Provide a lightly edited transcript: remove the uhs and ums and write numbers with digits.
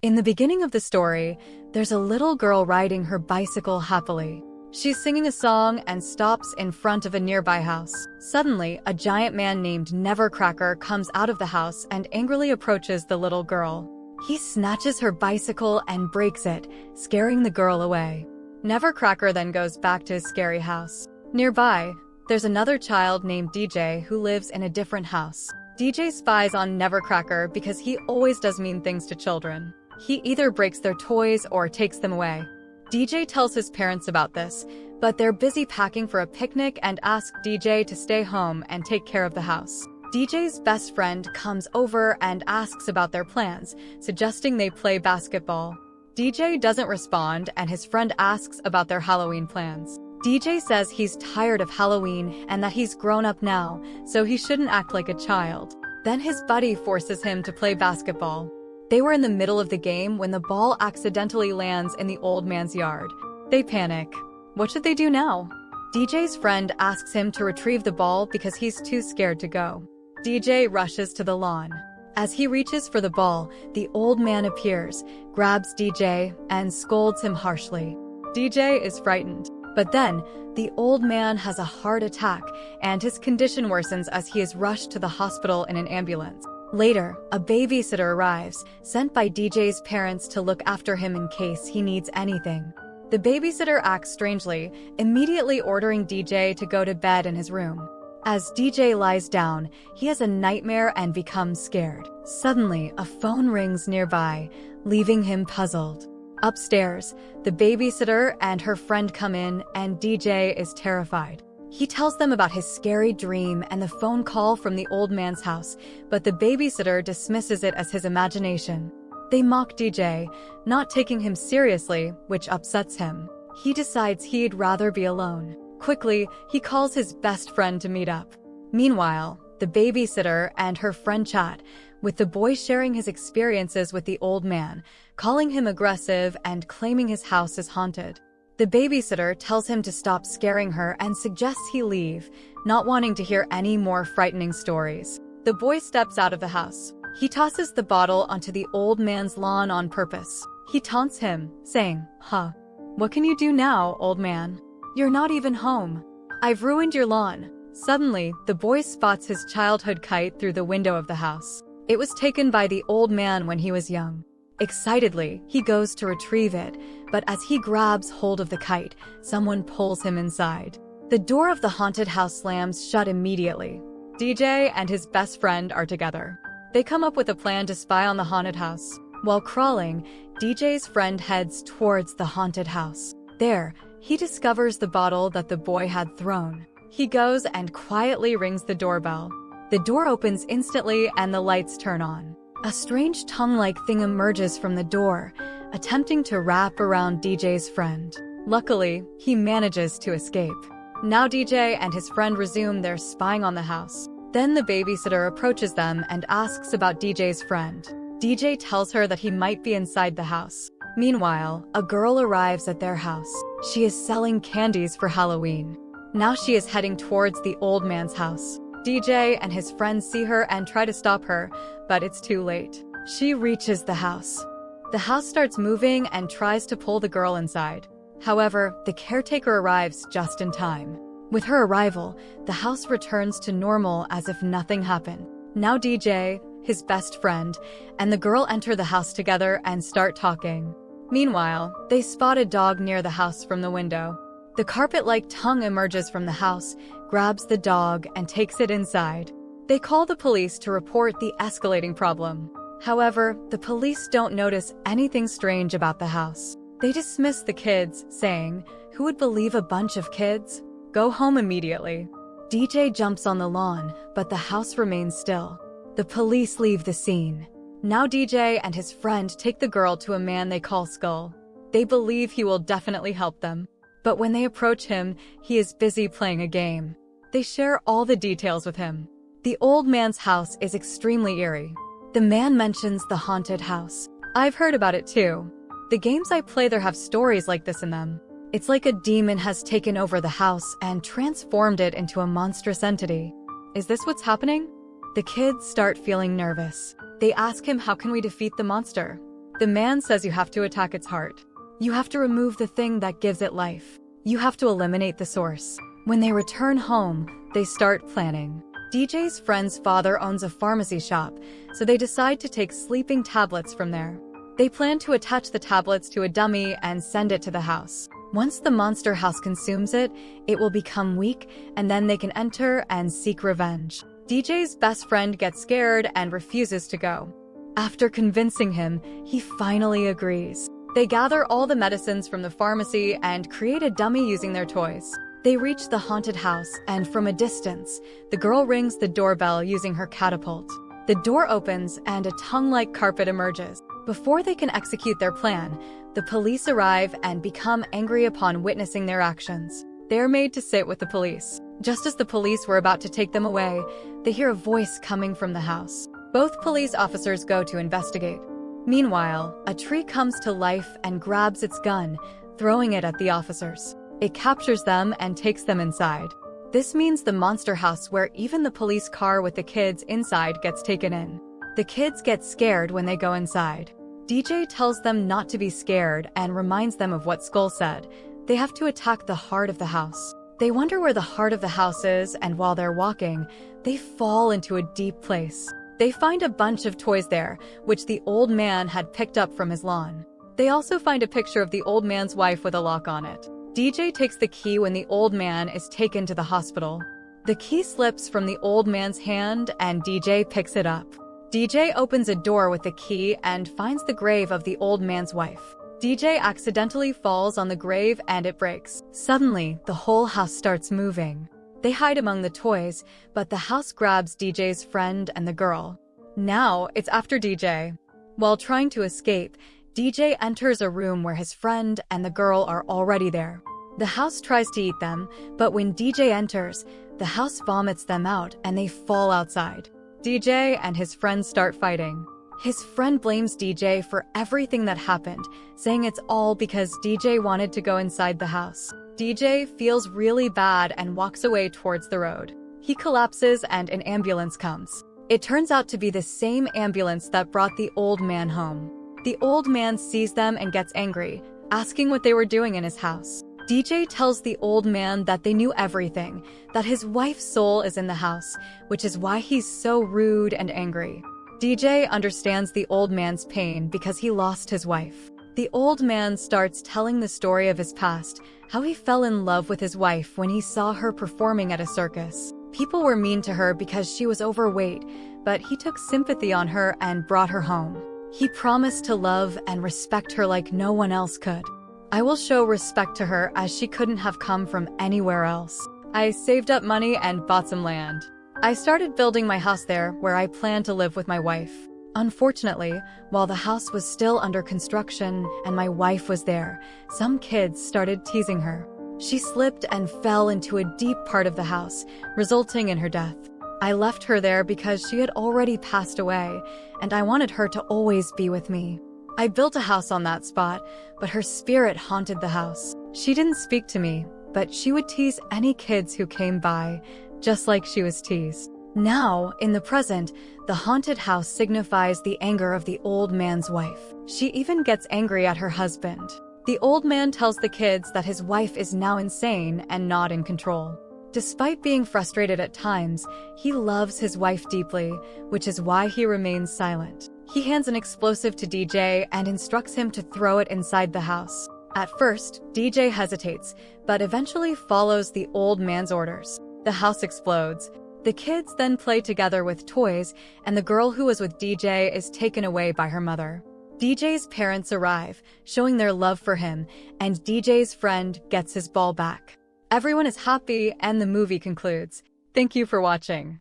In the beginning of the story, there's a little girl riding her bicycle happily. She's singing a song and stops in front of a nearby house. Suddenly, a giant man named Nevercracker comes out of the house and angrily approaches the little girl. He snatches her bicycle and breaks it, scaring the girl away. Nevercracker then goes back to his scary house. Nearby, there's another child named DJ who lives in a different house. DJ spies on Nevercracker because he always does mean things to children. He either breaks their toys or takes them away. DJ tells his parents about this, but they're busy packing for a picnic and ask DJ to stay home and take care of the house. DJ's best friend comes over and asks about their plans, suggesting they play basketball. DJ doesn't respond and his friend asks about their Halloween plans. DJ says he's tired of Halloween and that he's grown up now, so he shouldn't act like a child. Then his buddy forces him to play basketball. They were in the middle of the game when the ball accidentally lands in the old man's yard. They panic. What should they do now? DJ's friend asks him to retrieve the ball because he's too scared to go. DJ rushes to the lawn. As he reaches for the ball, the old man appears, grabs DJ, and scolds him harshly. DJ is frightened. But then, the old man has a heart attack, and his condition worsens as he is rushed to the hospital in an ambulance. Later, a babysitter arrives, sent by DJ's parents to look after him in case he needs anything. The babysitter acts strangely, immediately ordering DJ to go to bed in his room. As DJ lies down, he has a nightmare and becomes scared. Suddenly, a phone rings nearby, leaving him puzzled. Upstairs, the babysitter and her friend come in, and DJ is terrified. He tells them about his scary dream and the phone call from the old man's house, but the babysitter dismisses it as his imagination. They mock DJ, not taking him seriously, which upsets him. He decides he'd rather be alone. Quickly, he calls his best friend to meet up. Meanwhile, the babysitter and her friend chat, with the boy sharing his experiences with the old man, calling him aggressive and claiming his house is haunted. The babysitter tells him to stop scaring her and suggests he leave, not wanting to hear any more frightening stories. The boy steps out of the house. He tosses the bottle onto the old man's lawn on purpose. He taunts him, saying, "Huh, what can you do now, old man? You're not even home. I've ruined your lawn." Suddenly, the boy spots his childhood kite through the window of the house. It was taken by the old man when he was young. Excitedly, he goes to retrieve it, but as he grabs hold of the kite, someone pulls him inside. The door of the haunted house slams shut immediately. DJ and his best friend are together. They come up with a plan to spy on the haunted house. While crawling, DJ's friend heads towards the haunted house. There, he discovers the bottle that the boy had thrown. He goes and quietly rings the doorbell. The door opens instantly and the lights turn on. A strange tongue-like thing emerges from the door, attempting to wrap around DJ's friend. Luckily, he manages to escape. Now DJ and his friend resume their spying on the house. Then the babysitter approaches them and asks about DJ's friend. DJ tells her that he might be inside the house. Meanwhile, a girl arrives at their house. She is selling candies for Halloween. Now she is heading towards the old man's house. DJ and his friends see her and try to stop her, but it's too late. She reaches the house. The house starts moving and tries to pull the girl inside. However, the caretaker arrives just in time. With her arrival, the house returns to normal as if nothing happened. Now DJ, his best friend, and the girl enter the house together and start talking. Meanwhile, they spot a dog near the house from the window. The carpet-like tongue emerges from the house, grabs the dog, and takes it inside. They call the police to report the escalating problem. However, the police don't notice anything strange about the house. They dismiss the kids, saying, "Who would believe a bunch of kids? Go home immediately." DJ jumps on the lawn, but the house remains still. The police leave the scene. Now DJ and his friend take the girl to a man they call Skull. They believe he will definitely help them. But when they approach him, he is busy playing a game. They share all the details with him. The old man's house is extremely eerie. The man mentions the haunted house. "I've heard about it too. The games I play there have stories like this in them. It's like a demon has taken over the house and transformed it into a monstrous entity. Is this what's happening?" The kids start feeling nervous. They ask him, "How can we defeat the monster?" The man says you have to attack its heart. You have to remove the thing that gives it life. You have to eliminate the source. When they return home, they start planning. DJ's friend's father owns a pharmacy shop, so they decide to take sleeping tablets from there. They plan to attach the tablets to a dummy and send it to the house. Once the monster house consumes it, it will become weak, and then they can enter and seek revenge. DJ's best friend gets scared and refuses to go. After convincing him, he finally agrees. They gather all the medicines from the pharmacy and create a dummy using their toys. They reach the haunted house, and from a distance, the girl rings the doorbell using her catapult. The door opens and a tongue-like carpet emerges. Before they can execute their plan, the police arrive and become angry upon witnessing their actions. They are made to sit with the police. Just as the police were about to take them away, they hear a voice coming from the house. Both police officers go to investigate. Meanwhile, a tree comes to life and grabs its gun, throwing it at the officers. It captures them and takes them inside. This means the monster house where even the police car with the kids inside gets taken in. The kids get scared when they go inside. DJ tells them not to be scared and reminds them of what Skull said. They have to attack the heart of the house. They wonder where the heart of the house is, and while they're walking, they fall into a deep place. They find a bunch of toys there, which the old man had picked up from his lawn. They also find a picture of the old man's wife with a lock on it. DJ takes the key when the old man is taken to the hospital. The key slips from the old man's hand and DJ picks it up. DJ opens a door with the key and finds the grave of the old man's wife. DJ accidentally falls on the grave and it breaks. Suddenly, the whole house starts moving. They hide among the toys, but the house grabs DJ's friend and the girl. Now, it's after DJ. While trying to escape, DJ enters a room where his friend and the girl are already there. The house tries to eat them, but when DJ enters, the house vomits them out and they fall outside. DJ and his friend start fighting. His friend blames DJ for everything that happened, saying it's all because DJ wanted to go inside the house. DJ feels really bad and walks away towards the road. He collapses and an ambulance comes. It turns out to be the same ambulance that brought the old man home. The old man sees them and gets angry, asking what they were doing in his house. DJ tells the old man that they knew everything, that his wife's soul is in the house, which is why he's so rude and angry. DJ understands the old man's pain because he lost his wife. The old man starts telling the story of his past, how he fell in love with his wife when he saw her performing at a circus. People were mean to her because she was overweight, but he took sympathy on her and brought her home. He promised to love and respect her like no one else could. I will show respect to her as she couldn't have come from anywhere else. I saved up money and bought some land. I started building my house there where I plan to live with my wife. Unfortunately, while the house was still under construction and my wife was there, some kids started teasing her. She slipped and fell into a deep part of the house, resulting in her death. I left her there because she had already passed away, and I wanted her to always be with me. I built a house on that spot, but her spirit haunted the house. She didn't speak to me, but she would tease any kids who came by, just like she was teased. Now, in the present, the haunted house signifies the anger of the old man's wife. She even gets angry at her husband. The old man tells the kids that his wife is now insane and not in control. Despite being frustrated at times, he loves his wife deeply, which is why he remains silent. He hands an explosive to DJ and instructs him to throw it inside the house. At first, DJ hesitates, but eventually follows the old man's orders. The house explodes. The kids then play together with toys, and the girl who was with DJ is taken away by her mother. DJ's parents arrive, showing their love for him, and DJ's friend gets his ball back. Everyone is happy, and the movie concludes. Thank you for watching.